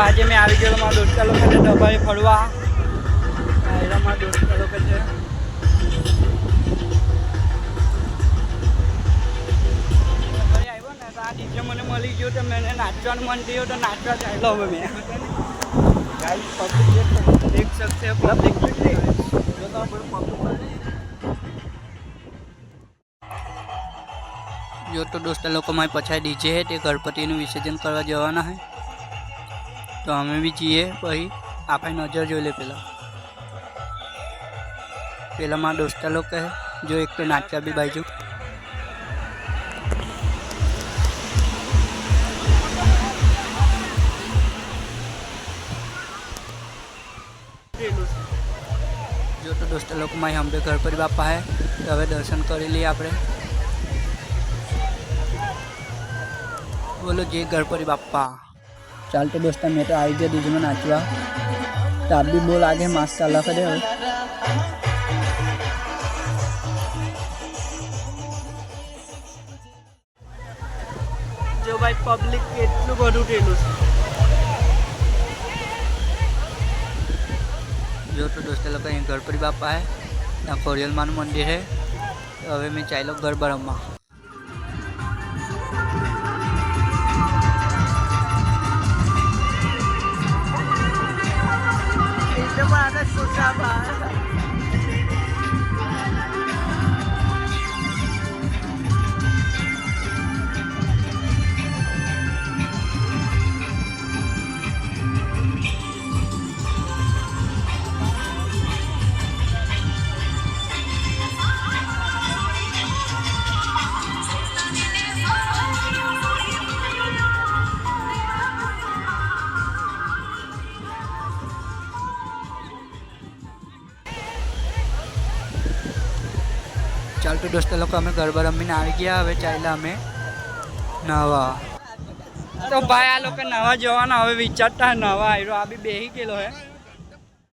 આજે મેં આવી ગયેલો મારા દોસ્તા લોકો છે દબાઈ ફરવા એના મારા દોસ્તા લોકો છે આવ્યો ને તો આ ડીજે મને મળી ગયો તો મેં નાચવાનું મન થયું તો નાચવા ચાલ્યો હવે મેં देख सकते हो पब्लिक जो तो दोस्तों लोग हमारे पछाई डीजे है ते गणपति विसर्जन करवा जवाना है तो हमें भी चाहिए वही आप नजर जो ले पहला मारा दोस्ता लोग है जो एक तो नाचा भी बाजू जो तो दोस्तों लोग में हम भी गणपति बापा है तो हमें दर्शन कर लिए आप बोलो जय गणपति बापा। चल तो दोस्तों मैं तो आई गया डीजे में नाचवा तो आप भी बोल आगे मस्त चला करे जो भाई पब्लिक કેટલું બધું ટેલું છે जो तो दोस्तों लोग यहाँ गणपति बापा है ना खोरियल मान मंदिर है तो हमें मैं चाहे लोग गरबा रमवा चल तो दोस्तों लोग हमें गरबा रमीने आ गया हमें चाहिए हमें नवा तो भाई आ लोग नवा जवाना हमें विचारता है नवा आयो आ भी बेही गेलो है